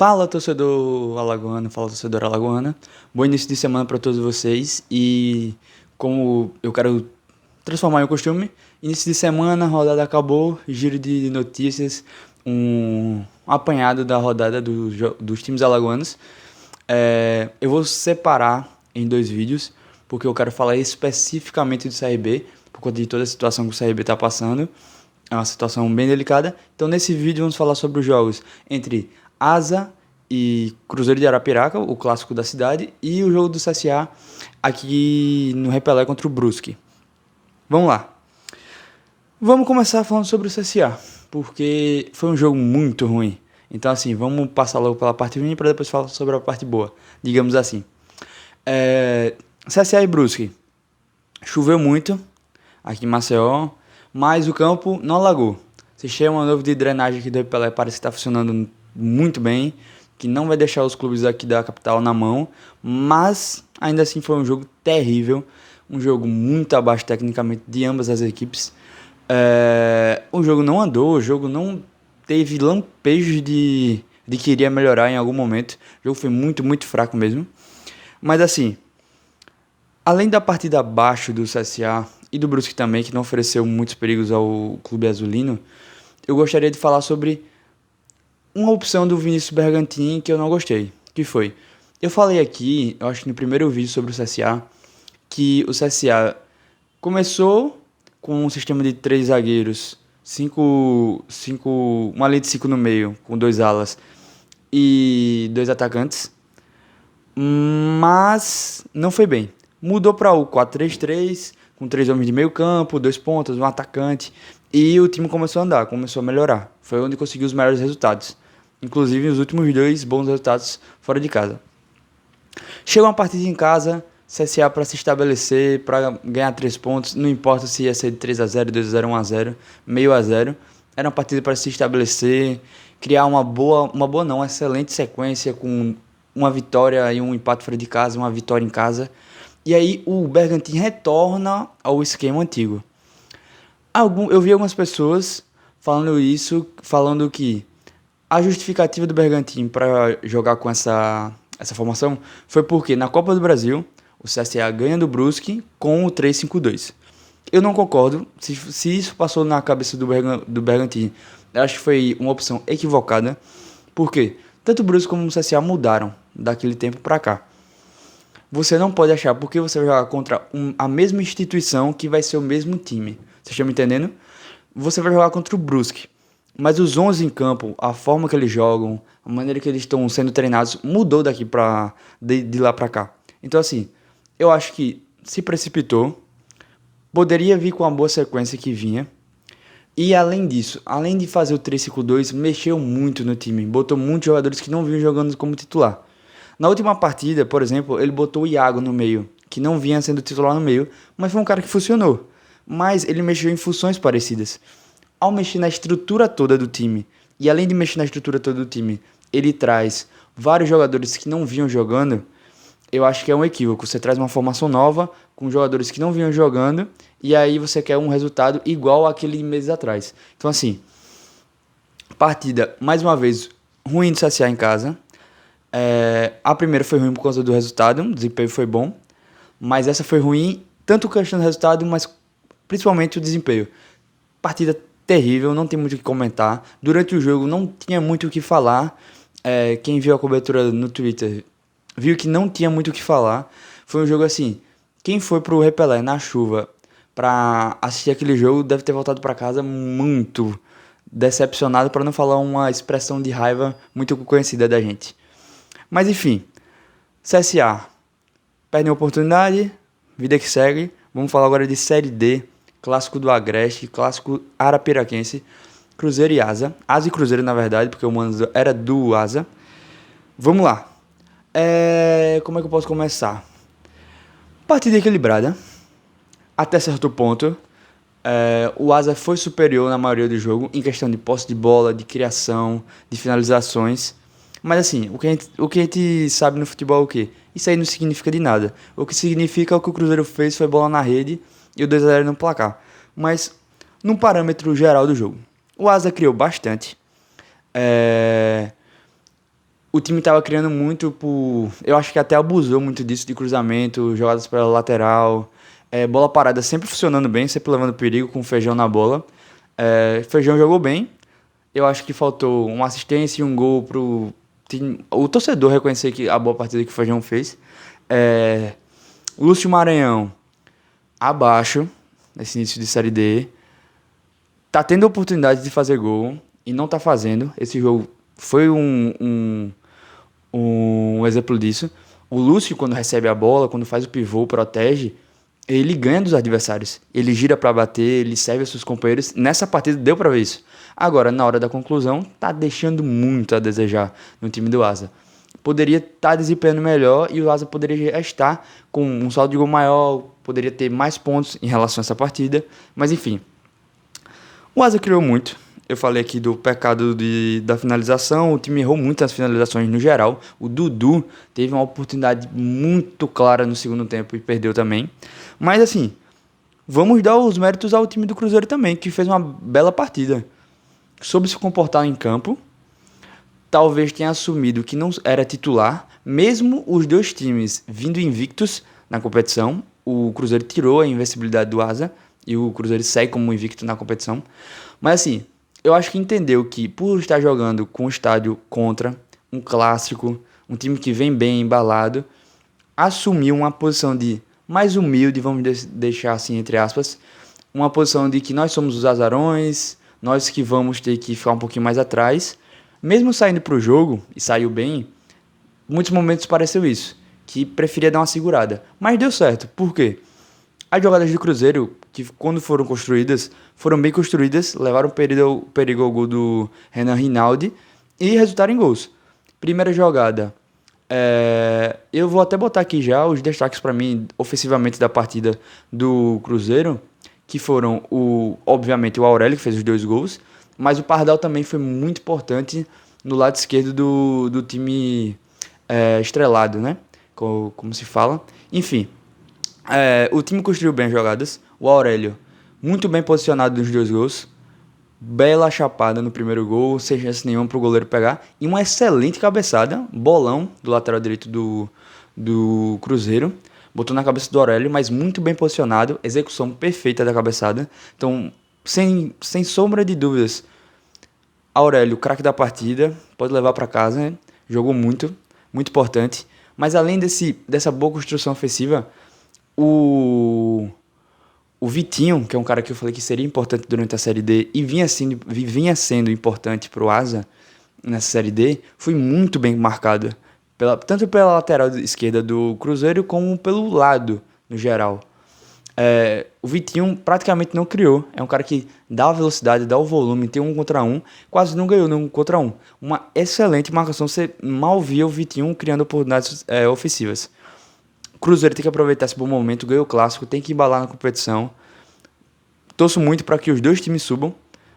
Fala, torcedor alagoano, fala, torcedora alagoana. Bom início de semana para todos vocês. E como eu quero transformar em um costume, início de semana, a rodada acabou, giro de notícias, um apanhado da rodada dos times alagoanos. Eu vou separar em dois vídeos, porque eu quero falar especificamente do CRB, por conta de toda a situação que o CRB está passando. É uma situação bem delicada. Então, nesse vídeo, vamos falar sobre os jogos entre Asa e Cruzeiro de Arapiraca, o clássico da cidade, e o jogo do CSA aqui no Repelé contra o Brusque. Vamos lá. Vamos começar falando sobre o CSA, porque foi um jogo muito ruim. Então, assim, vamos passar logo pela parte ruim para depois falar sobre a parte boa, digamos assim. CSA e Brusque. Choveu muito aqui em Maceió, mas o campo não alagou. Se chama novo de drenagem aqui do Repelé, parece que está funcionando muito bem, que não vai deixar os clubes aqui da capital na mão, mas ainda assim foi um jogo terrível, um jogo muito abaixo tecnicamente de ambas as equipes. O jogo não andou, o jogo não teve lampejos de que iria melhorar em algum momento. O jogo foi muito, muito fraco mesmo. Mas assim, além da partida abaixo do CSA e do Brusque também, que não ofereceu muitos perigos ao clube azulino, eu gostaria de falar sobre uma opção do Vinícius Bergantin que eu não gostei, que foi, eu falei aqui, eu acho que no primeiro vídeo sobre o CSA, que o CSA começou com um sistema de três zagueiros, uma linha de 5 no meio, com dois alas e dois atacantes, mas não foi bem. Mudou para o 4-3-3, com três homens de meio campo, dois pontas, um atacante, e o time começou a andar, começou a melhorar. Foi onde conseguiu os melhores resultados. Inclusive os últimos dois bons resultados fora de casa. Chegou uma partida em casa, CSA para se estabelecer, para ganhar 3 pontos, não importa se ia ser de 3-0, 2-0, 1-0, meio a 0. Era uma partida para se estabelecer, criar uma excelente sequência com uma vitória e um empate fora de casa, uma vitória em casa. E aí o Bergantin retorna ao esquema antigo. Eu vi algumas pessoas falando isso, falando que a justificativa do Bergantin para jogar com essa formação foi porque na Copa do Brasil o CSA ganha do Brusque com o 3-5-2. Eu não concordo, se isso passou na cabeça do Bergantin, eu acho que foi uma opção equivocada, porque tanto o Brusque como o CSA mudaram daquele tempo para cá. Você não pode achar porque você vai jogar contra a mesma instituição que vai ser o mesmo time. Vocês estão me entendendo? Você vai jogar contra o Brusque. Mas os 11 em campo, a forma que eles jogam, a maneira que eles estão sendo treinados, mudou de lá pra cá. Então assim, eu acho que se precipitou, poderia vir com uma boa sequência que vinha. E além disso, além de fazer o 3-5-2, mexeu muito no time. Botou muitos jogadores que não vinham jogando como titular. Na última partida, por exemplo, ele botou o Iago no meio, que não vinha sendo titular no meio, mas foi um cara que funcionou. Mas ele mexeu em funções parecidas. Ao mexer na estrutura toda do time, e além de mexer na estrutura toda do time, ele traz vários jogadores que não vinham jogando, eu acho que é um equívoco. Você traz uma formação nova, com jogadores que não vinham jogando, e aí você quer um resultado igual àquele meses atrás. Então assim, partida, mais uma vez, ruim do CSA em casa. A primeira foi ruim por causa do resultado, o desempenho foi bom, mas essa foi ruim, tanto questão do resultado, mas principalmente o desempenho. Partida terrível, não tem muito o que comentar. Durante o jogo não tinha muito o que falar. Quem viu a cobertura no Twitter viu que não tinha muito o que falar. Foi um jogo assim, quem foi pro Repelé na chuva pra assistir aquele jogo deve ter voltado pra casa muito decepcionado, para não falar uma expressão de raiva muito conhecida da gente. Mas enfim, CSA perde a oportunidade, vida que segue. Vamos falar agora de Série D, clássico do Agreste, clássico arapiraquense, Cruzeiro e Asa. Asa e Cruzeiro, na verdade, porque o mando era do Asa. Vamos lá. Como é que eu posso começar? Partida equilibrada, até certo ponto. O Asa foi superior na maioria do jogo, em questão de posse de bola, de criação, de finalizações. Mas assim, o que a gente sabe no futebol é o quê? Isso aí não significa de nada. O que significa é o que o Cruzeiro fez foi bola na rede e o 2-0 no placar. Mas, num parâmetro geral do jogo, o Asa criou bastante. O time tava criando muito por... Eu acho que até abusou muito disso, de cruzamento, jogadas pela lateral, bola parada sempre funcionando bem, sempre levando perigo com o Feijão na bola. Feijão jogou bem. Eu acho que faltou uma assistência e um gol pro time, o torcedor reconhecer que a boa partida que o Feijão fez. É, Lúcio Maranhão, abaixo, nesse início de Série D. Tá tendo oportunidade de fazer gol e não tá fazendo. Esse jogo foi um exemplo disso. O Lúcio, quando recebe a bola, quando faz o pivô, protege, ele ganha dos adversários. Ele gira pra bater, ele serve os seus companheiros. Nessa partida deu pra ver isso. Agora, na hora da conclusão, tá deixando muito a desejar no time do Asa. Poderia estar desempenhando melhor e o Asa poderia estar com um saldo de gol maior, poderia ter mais pontos em relação a essa partida. Mas enfim, o Asa criou muito. Eu falei aqui do pecado da finalização. O time errou muitas finalizações no geral. O Dudu teve uma oportunidade muito clara no segundo tempo e perdeu também. Mas assim, vamos dar os méritos ao time do Cruzeiro também, que fez uma bela partida. Soube se comportar em campo. Talvez tenha assumido que não era titular. Mesmo os dois times vindo invictos na competição, o Cruzeiro tirou a invencibilidade do Asa e o Cruzeiro segue como invicto na competição. Mas assim, eu acho que entendeu que por estar jogando com o estádio contra um clássico, um time que vem bem embalado, assumiu uma posição de mais humilde, vamos deixar assim entre aspas, uma posição de que nós somos os azarões, nós que vamos ter que ficar um pouquinho mais atrás. Mesmo saindo para o jogo, e saiu bem, muitos momentos pareceu isso, que preferia dar uma segurada. Mas deu certo, por quê? As jogadas do Cruzeiro, que quando foram construídas, foram bem construídas, levaram perigo ao gol do Renan Rinaldi e resultaram em gols. Primeira jogada, eu vou até botar aqui já os destaques para mim, ofensivamente, da partida do Cruzeiro, que foram, obviamente, o Aurélio, que fez os 2 gols, mas o Pardal também foi muito importante no lado esquerdo do time estrelado, né? Como se fala. Enfim, o time construiu bem as jogadas. O Aurélio, muito bem posicionado nos 2 gols. Bela chapada no primeiro gol, sem chance nenhuma para o goleiro pegar. E uma excelente cabeçada, bolão do lateral direito do Cruzeiro. Botou na cabeça do Aurélio, mas muito bem posicionado. Execução perfeita da cabeçada. Então, sem sombra de dúvidas, Aurélio, craque da partida, pode levar para casa, né? Jogou muito, muito importante. Mas além dessa boa construção ofensiva, o Vitinho, que é um cara que eu falei que seria importante durante a Série D e vinha sendo importante para o Asa nessa Série D, foi muito bem marcado, tanto pela lateral esquerda do Cruzeiro como pelo lado, no geral. O Vitinho praticamente não criou. É um cara que dá a velocidade, dá o volume, tem 1 contra 1. Quase não ganhou no 1 contra 1. Uma excelente marcação. Você mal via o Vitinho criando oportunidades ofensivas. O Cruzeiro tem que aproveitar esse bom momento. Ganhou o clássico, tem que embalar na competição. Torço muito para que os dois times subam.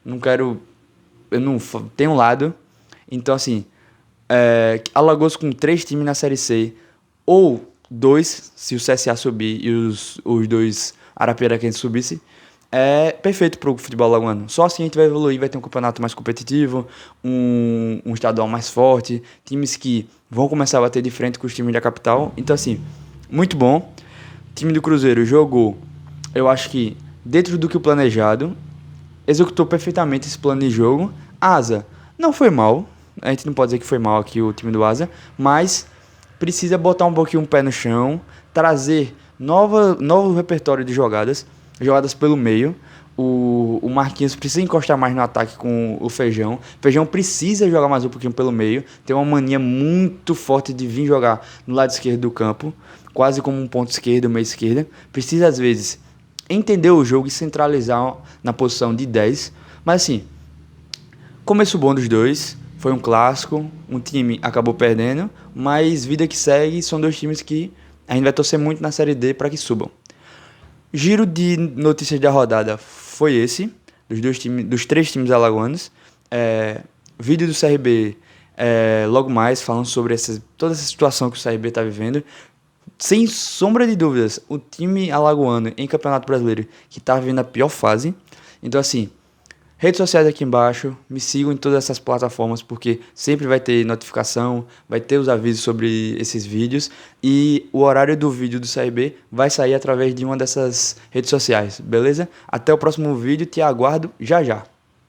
Eu não tenho um lado. Então, assim, Alagoas com 3 times na Série C, ou 2, se o CSA subir e os 2 Arapiarequenses subissem, é perfeito pro futebol alagoano. Só assim a gente vai evoluir, vai ter um campeonato mais competitivo, um estadual mais forte, times que vão começar a bater de frente com os times da capital. Então, assim, muito bom. O time do Cruzeiro jogou, eu acho que dentro do que o planejado, executou perfeitamente esse plano de jogo. Asa não foi mal, a gente não pode dizer que foi mal aqui o time do Asa, mas precisa botar um pouquinho o pé no chão, trazer novo repertório de jogadas pelo meio. O Marquinhos precisa encostar mais no ataque com o Feijão. O Feijão precisa jogar mais um pouquinho pelo meio. Tem uma mania muito forte de vir jogar no lado esquerdo do campo, quase como um ponto esquerdo, meia esquerda. Precisa, às vezes, entender o jogo e centralizar na posição de 10. Mas, assim, começo bom dos dois. Foi um clássico, um time acabou perdendo, mas vida que segue, são 2 times que a gente vai torcer muito na Série D para que subam. Giro de notícias da rodada foi esse, dos 3 times alagoanos. Vídeo do CRB logo mais, falando sobre toda essa situação que o CRB está vivendo. Sem sombra de dúvidas, o time alagoano em Campeonato Brasileiro que está vivendo a pior fase. Então, assim, Redes sociais aqui embaixo, me sigam em todas essas plataformas porque sempre vai ter notificação, vai ter os avisos sobre esses vídeos e o horário do vídeo do CRB vai sair através de uma dessas redes sociais, beleza? Até o próximo vídeo, te aguardo já já.